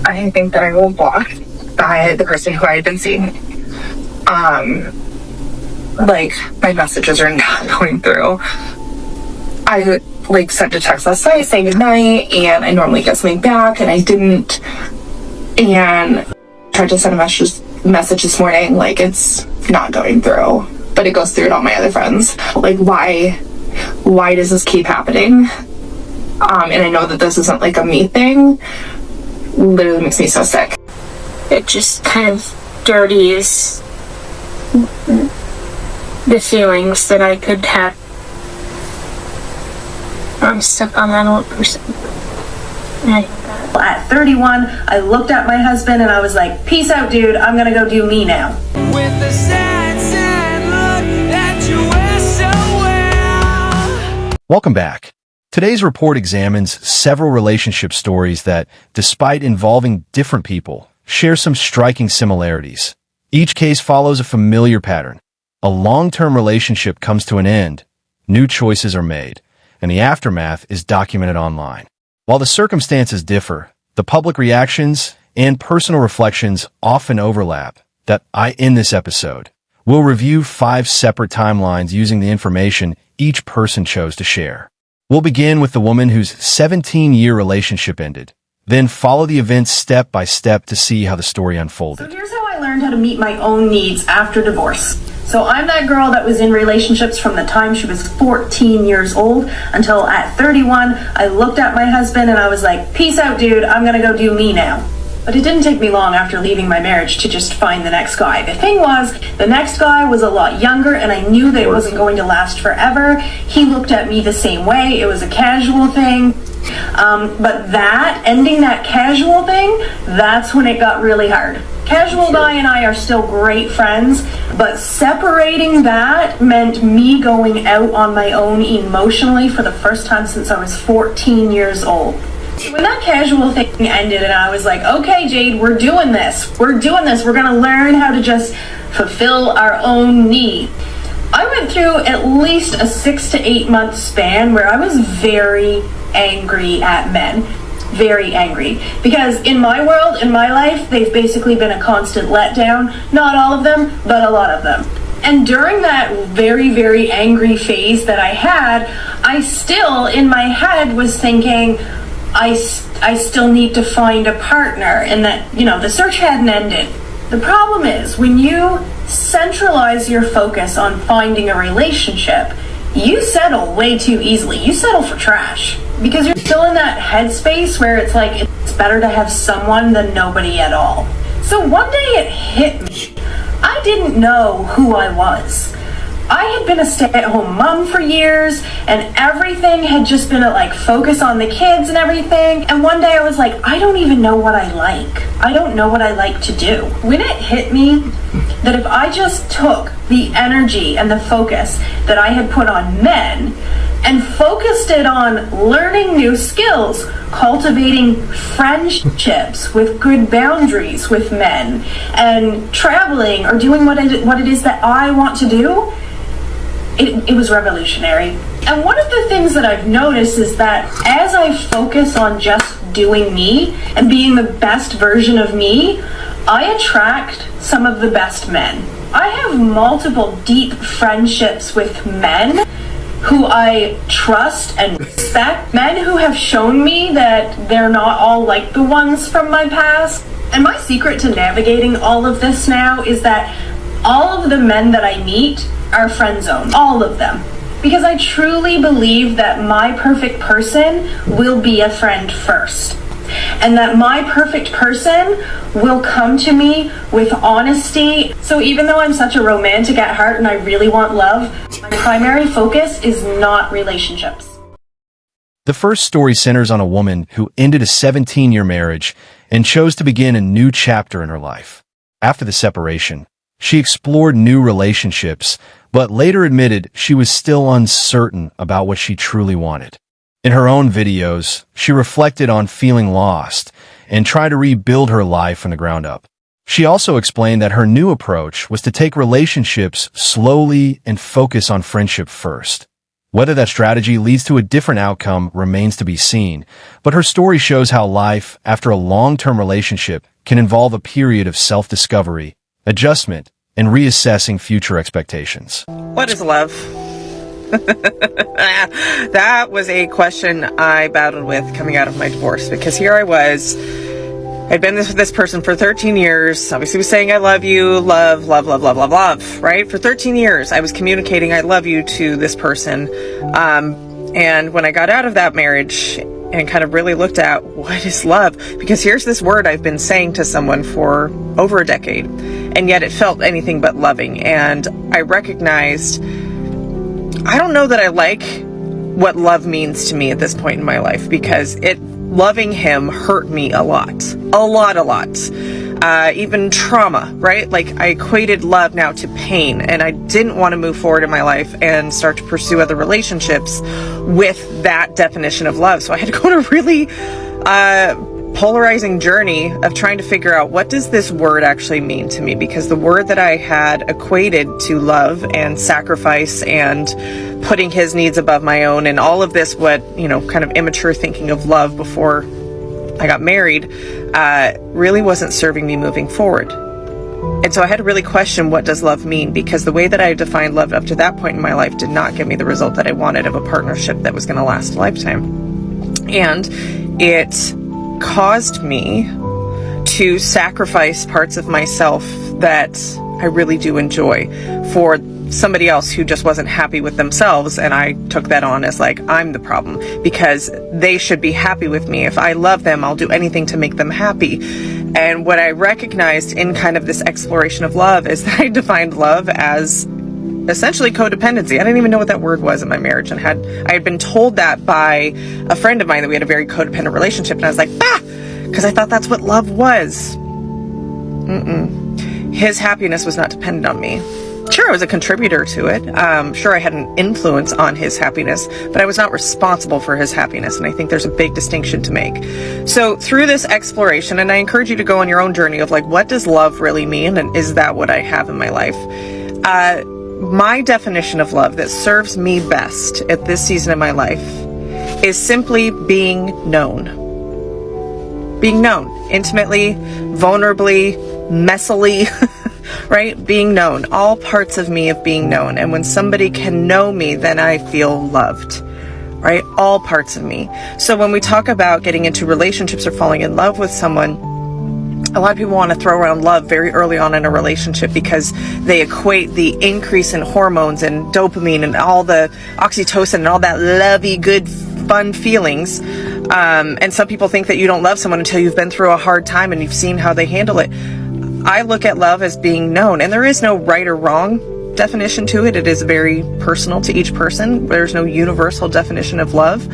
I think that I will block by the person who I had been seeing. Like, my messages are not going through. I, like, sent a text last night saying goodnight, and I normally get something back, and I didn't. And tried to send a message this morning, like, it's not going through. But it goes through to all my other friends. Like, why does this keep happening? And I know that this isn't, like, a me thing. Literally makes me so sick. It just kind of dirties the feelings that I could have. I'm stuck on that old person. At 31, I looked at my husband and I was like, peace out, dude. I'm gonna go do me now. With a sad, sad look that you wear so well. Welcome back. Today's report examines several relationship stories that, despite involving different people, share some striking similarities. Each case follows a familiar pattern. A long-term relationship comes to an end, new choices are made, and the aftermath is documented online. While the circumstances differ, the public reactions and personal reflections often overlap. In this episode, we'll review 5 separate timelines using the information each person chose to share. We'll begin with the woman whose 17-year relationship ended, then follow the events step by step to see how the story unfolded. So here's how I learned how to meet my own needs after divorce. So I'm that girl that was in relationships from the time she was 14 years old until at 31, I looked at my husband and I was like, peace out, dude, I'm gonna go do me now. But it didn't take me long after leaving my marriage to just find the next guy. The thing was, the next guy was a lot younger and I knew that it wasn't going to last forever. He looked at me the same way. It was a casual thing. But ending that casual thing, that's when it got really hard. Casual guy and I are still great friends, but separating that meant me going out on my own emotionally for the first time since I was 14 years old. When that casual thing ended and I was like, okay, Jade, we're doing this. We're gonna learn how to just fulfill our own need. I went through at least a 6 to 8 month span where I was very angry at men. Very angry. Because in my world, in my life, they've basically been a constant letdown. Not all of them, but a lot of them. And during that very, very angry phase that I had, I still, in my head, was thinking, I still need to find a partner, and that, the search hadn't ended. The problem is, when you centralize your focus on finding a relationship, you settle way too easily. You settle for trash. Because you're still in that headspace where it's like, it's better to have someone than nobody at all. So one day it hit me. I didn't know who I was. I had been a stay-at-home mom for years, and everything had just been focus on the kids and everything. And one day I was like, I don't even know what I like. I don't know what I like to do. When it hit me that if I just took the energy and the focus that I had put on men and focused it on learning new skills, cultivating friendships with good boundaries with men, and traveling or doing what it is that I want to do, it was revolutionary. And one of the things that I've noticed is that as I focus on just doing me and being the best version of me, I attract some of the best men. I have multiple deep friendships with men who I trust and respect, men who have shown me that they're not all like the ones from my past. And my secret to navigating all of this now is that all of the men that I meet are friend zone, all of them. Because I truly believe that my perfect person will be a friend first. And that my perfect person will come to me with honesty. So even though I'm such a romantic at heart and I really want love, my primary focus is not relationships. The first story centers on a woman who ended a 17-year marriage and chose to begin a new chapter in her life. After the separation, she explored new relationships, but later admitted she was still uncertain about what she truly wanted. In her own videos, she reflected on feeling lost and tried to rebuild her life from the ground up. She also explained that her new approach was to take relationships slowly and focus on friendship first. Whether that strategy leads to a different outcome remains to be seen, but her story shows how life, after a long-term relationship, can involve a period of self-discovery, adjustment, and reassessing future expectations. What is love? That was a question I battled with coming out of my divorce, because here I was, I'd been with this person for 13 years, obviously was saying I love you, love, right? For 13 years, I was communicating I love you to this person. And when I got out of that marriage and kind of really looked at what is love, because here's this word I've been saying to someone for over a decade, and yet it felt anything but loving. And I recognized, I don't know that I like what love means to me at this point in my life, because loving him hurt me a lot. Even trauma, right? Like, I equated love now to pain, and I didn't want to move forward in my life and start to pursue other relationships with that definition of love. So I had to go on a really polarizing journey of trying to figure out, what does this word actually mean to me? Because the word that I had equated to love and sacrifice and putting his needs above my own and all of this, kind of immature thinking of love before I got married, really wasn't serving me moving forward. And so I had to really question, what does love mean? Because the way that I defined love up to that point in my life did not give me the result that I wanted of a partnership that was going to last a lifetime. And it caused me to sacrifice parts of myself that I really do enjoy for somebody else who just wasn't happy with themselves. And I took that on as like, I'm the problem, because they should be happy with me. If I love them, I'll do anything to make them happy. And what I recognized in kind of this exploration of love is that I defined love as essentially codependency. I didn't even know what that word was in my marriage, and I had been told that by a friend of mine, that we had a very codependent relationship, and I was like, because I thought that's what love was. His happiness was not dependent on me. Sure, I was a contributor to it. Sure, I had an influence on his happiness, but I was not responsible for his happiness, and I think there's a big distinction to make. So through this exploration, and I encourage you to go on your own journey of like, what does love really mean, and is that what I have in my life? My definition of love that serves me best at this season of my life is simply being known. Being known intimately, vulnerably, messily, right? Being known, all parts of me of being known. And when somebody can know me, then I feel loved, right? All parts of me. So when we talk about getting into relationships or falling in love with someone, a lot of people want to throw around love very early on in a relationship because they equate the increase in hormones and dopamine and all the oxytocin and all that lovey, good, fun feelings. And some people think that you don't love someone until you've been through a hard time and you've seen how they handle it. I look at love as being known, and there is no right or wrong definition to it. It is very personal to each person. There's no universal definition of love.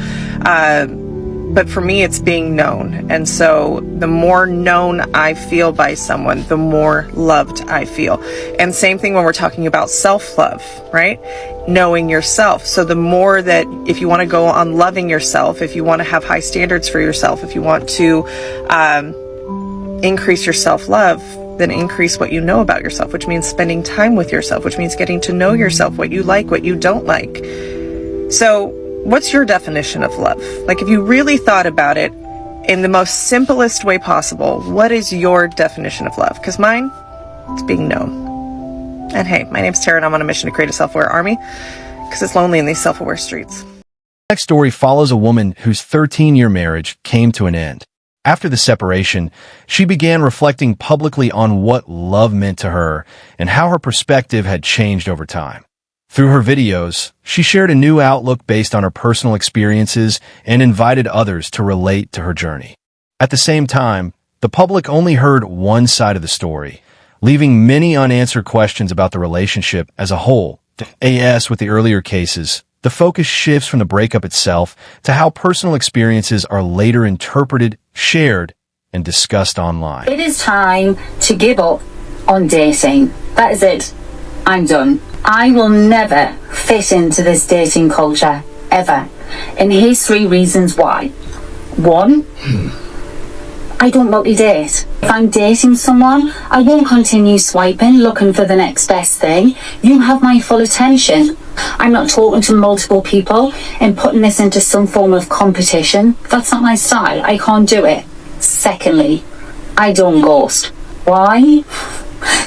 But for me, it's being known. And so the more known I feel by someone, the more loved I feel. And same thing when we're talking about self-love, right? Knowing yourself. So the more that, if you want to go on loving yourself, if you want to have high standards for yourself, if you want to increase your self-love, then increase what you know about yourself, which means spending time with yourself, which means getting to know yourself, what you like, what you don't like. So what's your definition of love? Like, if you really thought about it in the most simplest way possible, what is your definition of love? Because mine, it's being known. And hey, my name's Tara, and I'm on a mission to create a self-aware army, because it's lonely in these self-aware streets. The next story follows a woman whose 13-year marriage came to an end. After the separation, she began reflecting publicly on what love meant to her and how her perspective had changed over time. Through her videos, she shared a new outlook based on her personal experiences and invited others to relate to her journey. At the same time, the public only heard one side of the story, leaving many unanswered questions about the relationship as a whole. As with the earlier cases, the focus shifts from the breakup itself to how personal experiences are later interpreted, shared, and discussed online. It is time to give up on dating. That is it. I'm done. I will never fit into this dating culture, ever. And here's 3 reasons why. 1, I don't multi-date. If I'm dating someone, I won't continue swiping, looking for the next best thing. You have my full attention I'm not talking to multiple people and putting this into some form of competition. That's not my style. I can't do it. Secondly, I don't ghost. Why?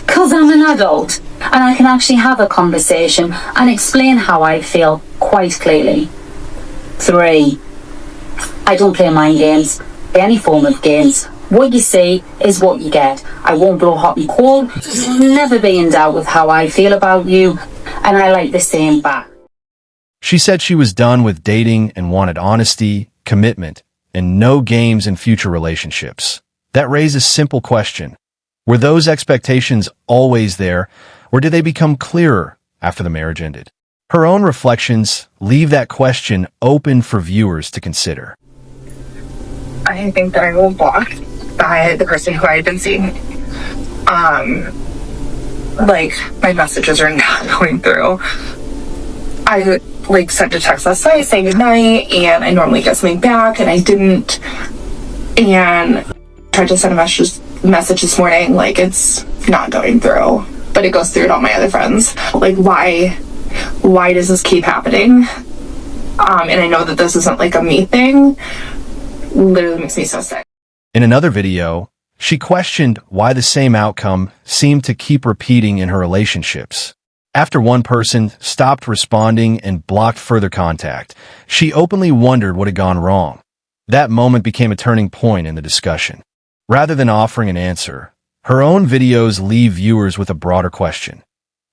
Because I'm an adult and I can actually have a conversation and explain how I feel quite clearly. 3, I don't play mind games, any form of games. What you see is what you get. I won't blow hot and cold. I'll never be in doubt with how I feel about you, and I like the same back. She said she was done with dating and wanted honesty, commitment, and no games in future relationships. That raises a simple question. Were those expectations always there, or did they become clearer after the marriage ended? Her own reflections leave that question open for viewers to consider. I think that I was blocked by the person who I had been seeing. Like, my messages are not going through. I, like, sent a text last night saying goodnight, and I normally get something back, and I didn't. And tried to send a message this morning, like, it's not going through. But it goes through to all my other friends. Like, why does this keep happening? And I know that this isn't, like, a me thing. Literally makes me so sick. In another video, she questioned why the same outcome seemed to keep repeating in her relationships. After one person stopped responding and blocked further contact, she openly wondered what had gone wrong. That moment became a turning point in the discussion. Rather than offering an answer, her own videos leave viewers with a broader question.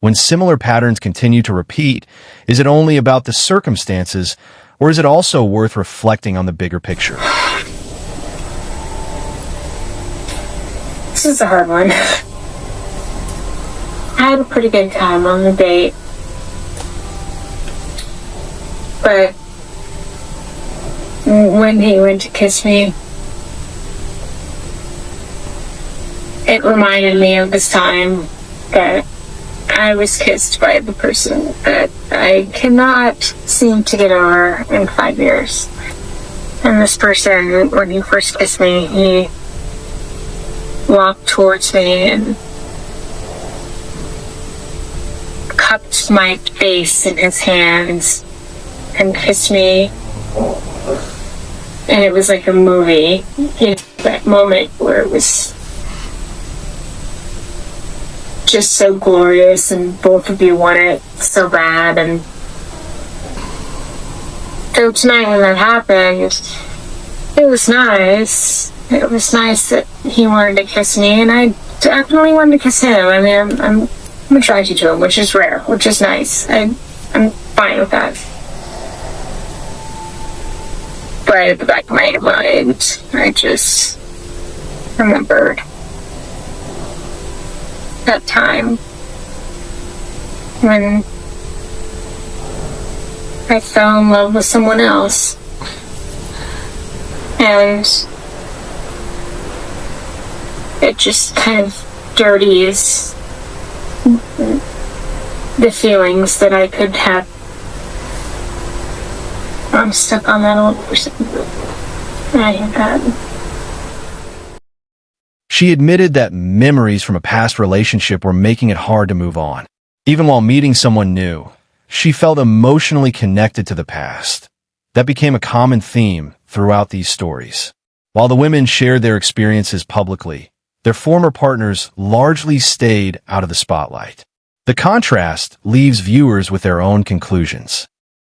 When similar patterns continue to repeat, is it only about the circumstances, or is it also worth reflecting on the bigger picture? This is a hard one. I had a pretty good time on the date. But when he went to kiss me, it reminded me of this time that I was kissed by the person that I cannot seem to get over in 5 years. And this person, when he first kissed me, he walked towards me and cupped my face in his hands and kissed me. And it was like a movie, you know, that moment where it was just so glorious and both of you want it so bad. And so tonight when that happened, it was nice. It was nice that he wanted to kiss me, and I definitely wanted to kiss him. I mean, I'm attracted to him, which is rare, which is nice. I'm fine with that. But at the back of my mind, I just remembered that time when I fell in love with someone else. And it just kind of dirties the feelings that I could have. I'm stuck on that old person. I hate that. She admitted that memories from a past relationship were making it hard to move on. Even while meeting someone new, she felt emotionally connected to the past. That became a common theme throughout these stories. While the women shared their experiences publicly, their former partners largely stayed out of the spotlight. The contrast leaves viewers with their own conclusions.